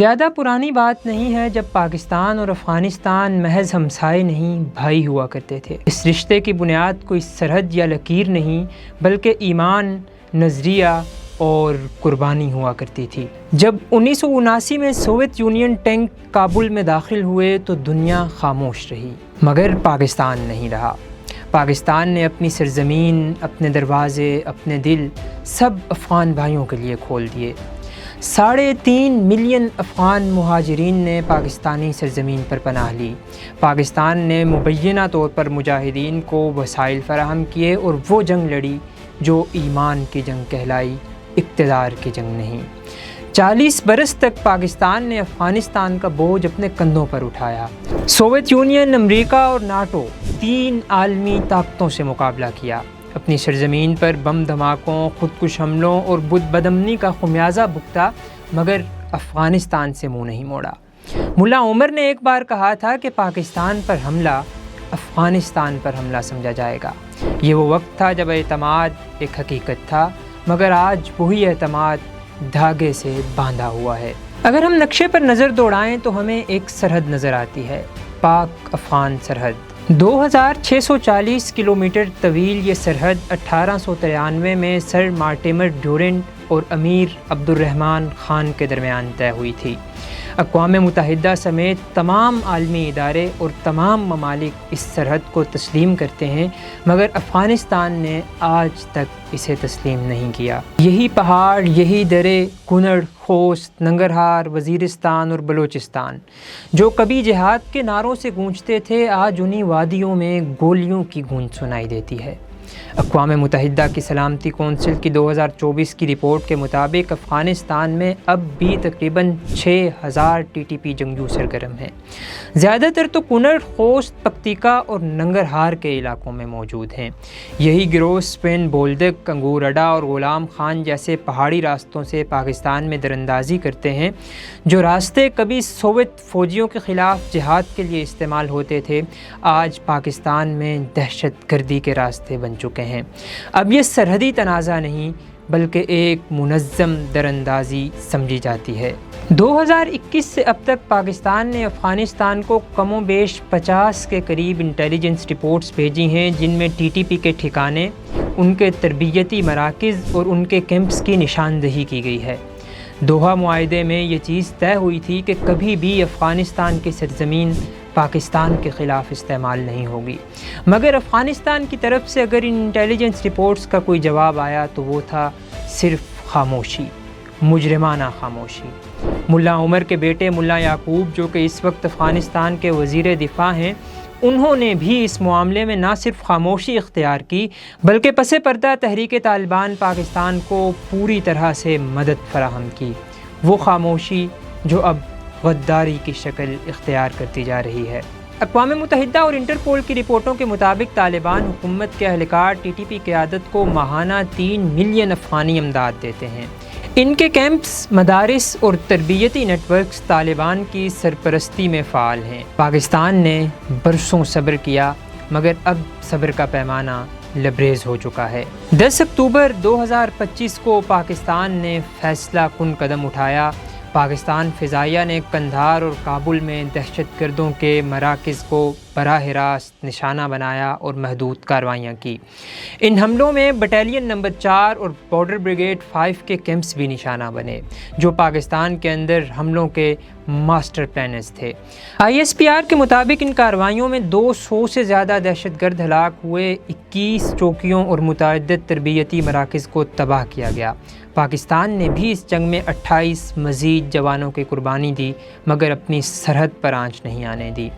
زیادہ پرانی بات نہیں ہے جب پاکستان اور افغانستان محض ہمسائے نہیں بھائی ہوا کرتے تھے۔ اس رشتے کی بنیاد کوئی سرحد یا لکیر نہیں بلکہ ایمان، نظریہ اور قربانی ہوا کرتی تھی۔ جب 1979 میں سوویت یونین ٹینک کابل میں داخل ہوئے تو دنیا خاموش رہی، مگر پاکستان نہیں رہا۔ پاکستان نے اپنی سرزمین، اپنے دروازے، اپنے دل سب افغان بھائیوں کے لیے کھول دیے۔ 3.5 ملین افغان مہاجرین نے پاکستانی سرزمین پر پناہ لی۔ پاکستان نے مبینہ طور پر مجاہدین کو وسائل فراہم کیے اور وہ جنگ لڑی جو ایمان کی جنگ کہلائی، اقتدار کی جنگ نہیں۔ 40 برس تک پاکستان نے افغانستان کا بوجھ اپنے کندھوں پر اٹھایا۔ سوویت یونین، امریکہ اور ناٹو 3 عالمی طاقتوں سے مقابلہ کیا، اپنی سرزمین پر بم دھماکوں، خودکش حملوں اور بدامنی کا خمیازہ بھگتا، مگر افغانستان سے منہ نہیں موڑا۔ ملا عمر نے ایک بار کہا تھا کہ پاکستان پر حملہ افغانستان پر حملہ سمجھا جائے گا۔ یہ وہ وقت تھا جب اعتماد ایک حقیقت تھا، مگر آج وہی اعتماد دھاگے سے باندھا ہوا ہے۔ اگر ہم نقشے پر نظر دوڑائیں تو ہمیں ایک سرحد نظر آتی ہے، پاک افغان سرحد۔ 2640 کلومیٹر طویل یہ سرحد 1893 میں سر مارٹیمر ڈیورنٹ اور امیر عبد الرحمن خان کے درمیان طے ہوئی تھی۔ اقوام متحدہ سمیت تمام عالمی ادارے اور تمام ممالک اس سرحد کو تسلیم کرتے ہیں، مگر افغانستان نے آج تک اسے تسلیم نہیں کیا۔ یہی پہاڑ، یہی درے، کنڑ، خوست، ننگرہار، وزیرستان اور بلوچستان جو کبھی جہاد کے نعروں سے گونجتے تھے، آج انہی وادیوں میں گولیوں کی گونج سنائی دیتی ہے۔ اقوام متحدہ کی سلامتی کونسل کی 2024 کی رپورٹ کے مطابق افغانستان میں اب بھی تقریباً 6000 TTP جنگجو سرگرم ہیں۔ زیادہ تر تو کنڑ، خوست، پکتیکا اور ننگرہار کے علاقوں میں موجود ہیں۔ یہی گروہ سپین بولدک، انگور اڈا اور غلام خان جیسے پہاڑی راستوں سے پاکستان میں دراندازی کرتے ہیں۔ جو راستے کبھی سوویت فوجیوں کے خلاف جہاد کے لیے استعمال ہوتے تھے، آج پاکستان میں دہشت گردی کے راستے بن چکے ہیں۔ اب یہ سرحدی تنازع نہیں بلکہ ایک منظم دراندازی سمجھی جاتی ہے۔ 2021 سے اب تک پاکستان نے افغانستان کو کم و بیش 50 کے قریب انٹیلیجنس رپورٹس بھیجی ہیں، جن میں TTP کے ٹھکانے، ان کے تربیتی مراکز اور ان کے کیمپس کی نشاندہی کی گئی ہے۔ دوحہ معاہدے میں یہ چیز طے ہوئی تھی کہ کبھی بھی افغانستان کی سرزمین پاکستان کے خلاف استعمال نہیں ہوگی، مگر افغانستان کی طرف سے اگر ان انٹیلیجنس رپورٹس کا کوئی جواب آیا تو وہ تھا صرف خاموشی، مجرمانہ خاموشی۔ ملا عمر کے بیٹے ملا یعقوب جو کہ اس وقت افغانستان کے وزیر دفاع ہیں، انہوں نے بھی اس معاملے میں نہ صرف خاموشی اختیار کی بلکہ پس پردہ تحریک طالبان پاکستان کو پوری طرح سے مدد فراہم کی، وہ خاموشی جو اب غداری کی شکل اختیار کرتی جا رہی ہے۔ اقوام متحدہ اور انٹرپول کی رپورٹوں کے مطابق طالبان حکومت کے اہلکار TTP قیادت کو ماہانہ 3 ملین افغانی امداد دیتے ہیں۔ ان کے کیمپس، مدارس اور تربیتی نیٹ ورکس طالبان کی سرپرستی میں فعال ہیں۔ پاکستان نے برسوں صبر کیا، مگر اب صبر کا پیمانہ لبریز ہو چکا ہے۔ 10 اکتوبر 2025 کو پاکستان نے فیصلہ کن قدم اٹھایا۔ پاکستان فضائیہ نے قندھار اور کابل میں دہشت گردوں کے مراکز کو براہ راست نشانہ بنایا اور محدود کارروائیاں کی۔ ان حملوں میں بٹالین نمبر 4 اور بارڈر بریگیڈ 5 کے کیمپس بھی نشانہ بنے، جو پاکستان کے اندر حملوں کے ماسٹر پلانرز تھے۔ ISPR کے مطابق ان کارروائیوں میں 200 سے زیادہ دہشت گرد ہلاک ہوئے، 21 چوکیوں اور متعدد تربیتی مراکز کو تباہ کیا گیا۔ پاکستان نے بھی اس جنگ میں 28 مزید جوانوں کی قربانی دی، مگر اپنی سرحد پر آنچ نہیں آنے دی۔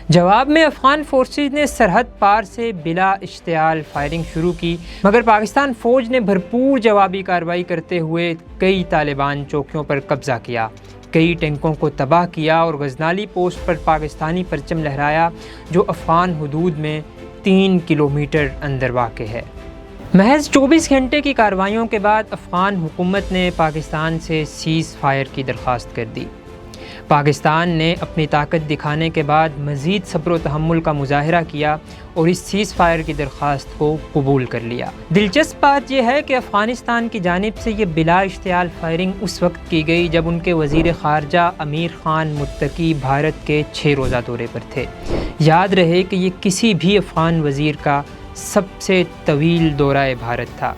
جواب میں افغان فورسز نے سرحد پار سے بلا اشتعال فائرنگ شروع کی، مگر پاکستان فوج نے بھرپور جوابی کارروائی کرتے ہوئے کئی طالبان چوکیوں پر قبضہ کیا، کئی ٹینکوں کو تباہ کیا اور غزنالی پوسٹ پر پاکستانی پرچم لہرایا، جو افغان حدود میں 3 کلومیٹر اندر واقع ہے۔ محض 24 گھنٹے کی کارروائیوں کے بعد افغان حکومت نے پاکستان سے سیز فائر کی درخواست کر دی۔ پاکستان نے اپنی طاقت دکھانے کے بعد مزید صبر و تحمل کا مظاہرہ کیا اور اس سیز فائر کی درخواست کو قبول کر لیا۔ دلچسپ بات یہ ہے کہ افغانستان کی جانب سے یہ بلا اشتعال فائرنگ اس وقت کی گئی جب ان کے وزیر خارجہ امیر خان متقی بھارت کے 6 روزہ دورے پر تھے۔ یاد رہے کہ یہ کسی بھی افغان وزیر کا سب سے طویل دورہ بھارت تھا۔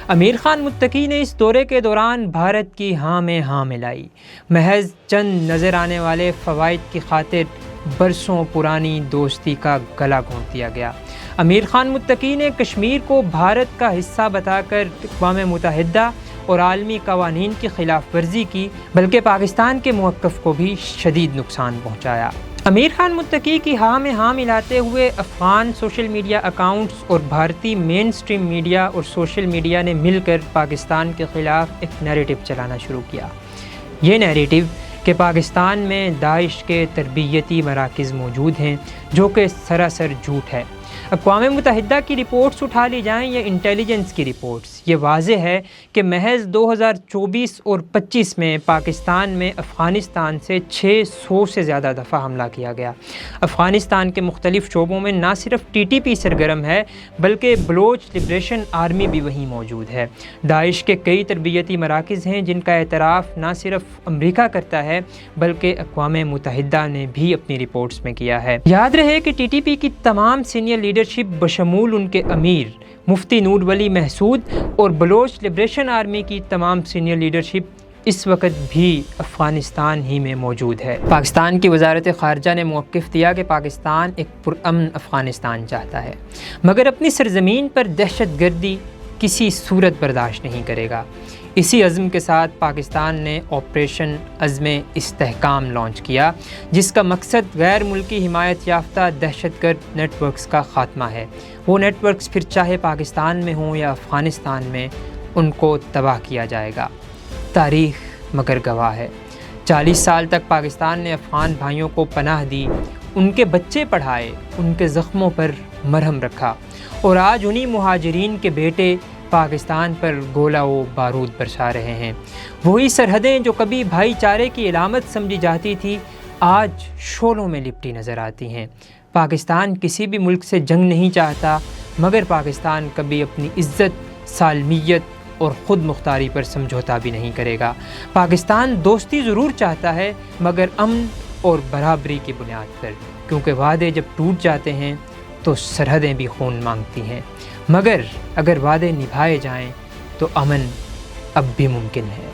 امیر خان متقی نے اس دورے کے دوران بھارت کی ہاں میں ہاں ملائی۔ محض چند نظر آنے والے فوائد کی خاطر برسوں پرانی دوستی کا گلا گھونٹ دیا گیا۔ امیر خان متقی نے کشمیر کو بھارت کا حصہ بتا کر اقوام متحدہ اور عالمی قوانین کی خلاف ورزی کی، بلکہ پاکستان کے موقف کو بھی شدید نقصان پہنچایا۔ امیر خان متقی کی ہاں میں ہاں ملاتے ہوئے افغان سوشل میڈیا اکاؤنٹس اور بھارتی مین سٹریم میڈیا اور سوشل میڈیا نے مل کر پاکستان کے خلاف ایک نیریٹو چلانا شروع کیا۔ یہ نیریٹو کہ پاکستان میں داعش کے تربیتی مراکز موجود ہیں، جو کہ سراسر جھوٹ ہے۔ اقوام متحدہ کی رپورٹس اٹھا لی جائیں یا انٹیلیجنس کی رپورٹس، یہ واضح ہے کہ محض 2024 اور 25 میں پاکستان میں افغانستان سے 600 سے زیادہ دفعہ حملہ کیا گیا۔ افغانستان کے مختلف شعبوں میں نہ صرف TTP سرگرم ہے بلکہ بلوچ لبریشن آرمی بھی وہیں موجود ہے۔ داعش کے کئی تربیتی مراکز ہیں جن کا اعتراف نہ صرف امریکہ کرتا ہے بلکہ اقوام متحدہ نے بھی اپنی رپورٹس میں کیا ہے۔ یاد رہے کہ TTP کی تمام سینئر لیڈرشپ بشمول ان کے امیر مفتی نور ولی محسود اور بلوچ لبریشن آرمی کی تمام سینئر لیڈرشپ اس وقت بھی افغانستان ہی میں موجود ہے۔ پاکستان کی وزارت خارجہ نے موقف دیا کہ پاکستان ایک پرامن افغانستان چاہتا ہے، مگر اپنی سرزمین پر دہشت گردی کسی صورت برداشت نہیں کرے گا۔ اسی عزم کے ساتھ پاکستان نے آپریشن عزم استحکام لانچ کیا، جس کا مقصد غیر ملکی حمایت یافتہ دہشت گرد نیٹ ورکس کا خاتمہ ہے۔ وہ نیٹ ورکس پھر چاہے پاکستان میں ہوں یا افغانستان میں، ان کو تباہ کیا جائے گا۔ تاریخ مگر گواہ ہے۔ 40 سال تک پاکستان نے افغان بھائیوں کو پناہ دی، ان کے بچے پڑھائے، ان کے زخموں پر مرہم رکھا، اور آج انہی مہاجرین کے بیٹے پاکستان پر گولہ و بارود برسا رہے ہیں۔ وہی سرحدیں جو کبھی بھائی چارے کی علامت سمجھی جاتی تھی، آج شعلوں میں لپٹی نظر آتی ہیں۔ پاکستان کسی بھی ملک سے جنگ نہیں چاہتا، مگر پاکستان کبھی اپنی عزت، سالمیت اور خود مختاری پر سمجھوتا بھی نہیں کرے گا۔ پاکستان دوستی ضرور چاہتا ہے، مگر امن اور برابری کی بنیاد پر، کیونکہ وعدے جب ٹوٹ جاتے ہیں تو سرحدیں بھی خون مانگتی ہیں، مگر اگر وعدے نبھائے جائیں تو امن اب بھی ممکن ہے۔